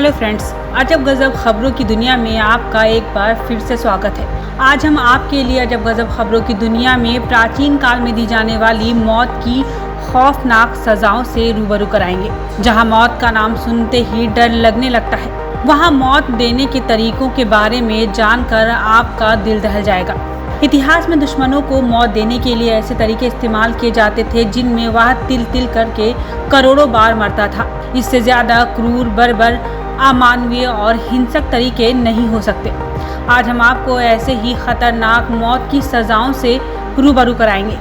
Hello friends, अजब गज़ब खबरों की दुनिया में आपका एक बार फिर से स्वागत है। आज हम आपके लिए अजब गज़ब खबरों की दुनिया में प्राचीन काल में दी जाने वाली मौत की खौफनाक सज़ाओं से रूबरू कराएंगे। जहां मौत का नाम सुनते ही डर लगने लगता है, वहां मौत देने के तरीकों के बारे में जानकर आपका दिल दहल जाएगा। इतिहास में दुश्मनों को मौत देने के लिए ऐसे तरीके इस्तेमाल किए जाते थे जिनमें वह तिल तिल करके करोड़ों बार मरता था। इससे ज़्यादा क्रूर, बर्बर, अमानवीय और हिंसक तरीके नहीं हो सकते। आज हम आपको ऐसे ही खतरनाक मौत की सज़ाओं से रूबरू कराएंगे।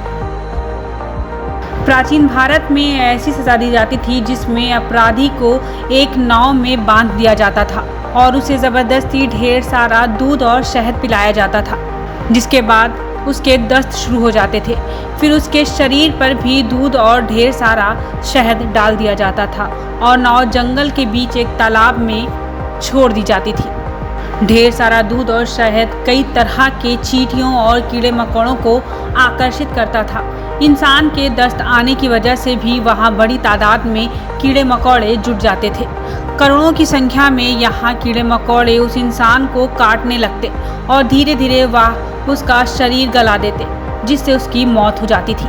प्राचीन भारत में ऐसी सज़ा दी जाती थी जिसमें अपराधी को एक नाव में बांध दिया जाता था और उसे ज़बरदस्ती ढेर सारा दूध और शहद पिलाया जाता था, जिसके बाद उसके दस्त शुरू हो जाते थे। फिर उसके शरीर पर भी दूध और ढेर सारा शहद डाल दिया जाता था और नाव जंगल के बीच एक तालाब में छोड़ दी जाती थी। ढेर सारा दूध और शहद कई तरह के चींटियों और कीड़े मकोड़ों को आकर्षित करता था। इंसान के दस्त आने की वजह से भी वहाँ बड़ी तादाद में कीड़े मकोड़े जुट जाते थे। करोड़ों की संख्या में यहाँ कीड़े मकोड़े उस इंसान को काटने लगते और धीरे धीरे वह उसका शरीर गला देते, जिससे उसकी मौत हो जाती थी।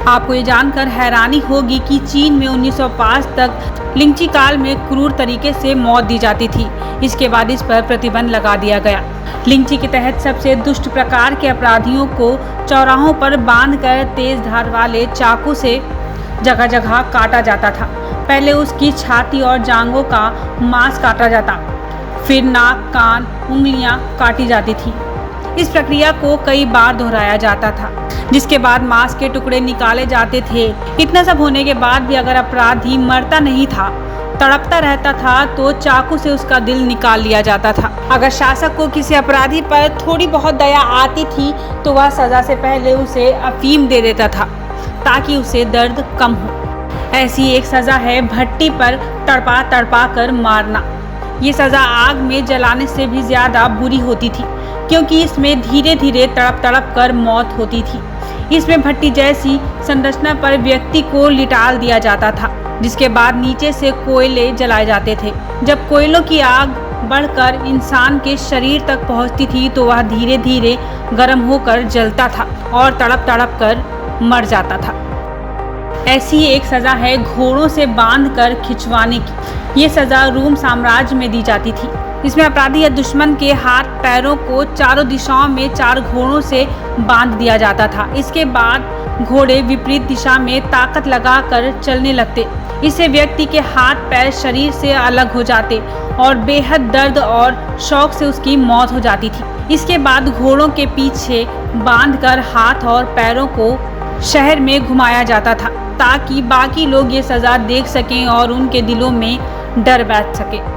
आपको ये जानकर हैरानी होगी कि चीन में 1905 तक लिंची काल में क्रूर तरीके से मौत दी जाती थी। इसके बाद इस पर प्रतिबंध लगा दिया गया। लिंची के तहत सबसे दुष्ट प्रकार के अपराधियों को चौराहों पर बांधकर तेज धार वाले चाकू से जगह जगह काटा जाता था। पहले उसकी छाती और जांघों का मांस काटा जाता, फिर नाक, कान, उंगलियां काटी जाती थी। इस प्रक्रिया को कई बार दोहराया जाता था, जिसके बाद मांस के टुकड़े निकाले जाते थे। इतना सब होने के बाद भी अगर अपराधी मरता नहीं था, तड़पता रहता था, तो चाकू से उसका दिल निकाल लिया जाता था। अगर शासक को किसी अपराधी पर थोड़ी बहुत दया आती थी तो वह सजा से पहले उसे अफीम दे देता था ताकि उसे दर्द कम हो। ऐसी एक सजा है भट्टी पर तड़पा तड़पा कर मारना। ये सजा आग में जलाने से भी ज़्यादा बुरी होती थी, क्योंकि इसमें धीरे धीरे तड़प तड़प कर मौत होती थी। इसमें भट्टी जैसी संरचना पर व्यक्ति को लिटाल दिया जाता था, जिसके बाद नीचे से कोयले जलाए जाते थे। जब कोयलों की आग बढ़कर इंसान के शरीर तक पहुंचती थी तो वह धीरे धीरे गर्म होकर जलता था और तड़प तड़प कर मर जाता था। ऐसी एक सज़ा है घोड़ों से बांधकर खिंचवाने की। ये सज़ा रोम साम्राज्य में दी जाती थी। इसमें अपराधी या दुश्मन के हाथ पैरों को चारों दिशाओं में 4 घोड़ों से बांध दिया जाता था। इसके बाद घोड़े विपरीत दिशा में ताकत लगाकर चलने लगते। इससे व्यक्ति के हाथ पैर शरीर से अलग हो जाते और बेहद दर्द और शौक से उसकी मौत हो जाती थी। इसके बाद घोड़ों के पीछे बांधकर हाथ और पैरों को शहर में घुमाया जाता था ताकि बाकी लोग ये सज़ा देख सकें और उनके दिलों में डर बैठ सके।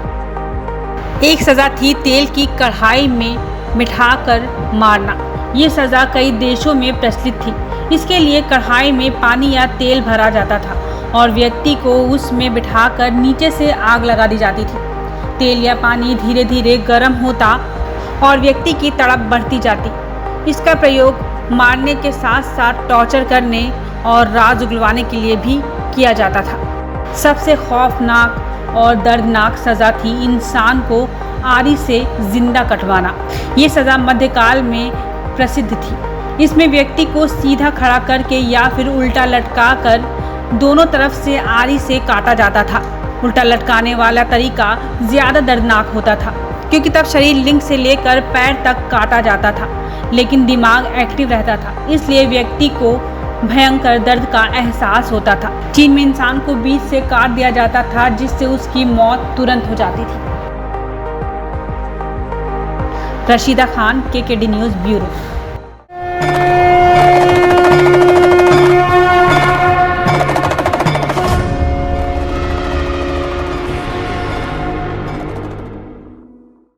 एक सज़ा थी तेल की कढ़ाई में बिठाकर मारना। ये सज़ा कई देशों में प्रचलित थी। इसके लिए कढ़ाई में पानी या तेल भरा जाता था और व्यक्ति को उसमें बिठाकर नीचे से आग लगा दी जाती थी। तेल या पानी धीरे धीरे गर्म होता और व्यक्ति की तड़प बढ़ती जाती। इसका प्रयोग मारने के साथ साथ टॉर्चर करने और राज उगलवाने के लिए भी किया जाता था। सबसे खौफनाक और दर्दनाक सज़ा थी इंसान को आरी से जिंदा कटवाना। ये सज़ा मध्यकाल में प्रसिद्ध थी। इसमें व्यक्ति को सीधा खड़ा करके या फिर उल्टा लटका कर दोनों तरफ से आरी से काटा जाता था। उल्टा लटकाने वाला तरीका ज़्यादा दर्दनाक होता था, क्योंकि तब शरीर लिंग से लेकर पैर तक काटा जाता था, लेकिन दिमाग एक्टिव रहता था, इसलिए व्यक्ति को भयंकर दर्द का एहसास होता था। चीन में इंसान को बीच से काट दिया जाता था, जिससे उसकी मौत तुरंत हो जाती थी। Rashida Khan, KKD news bureau.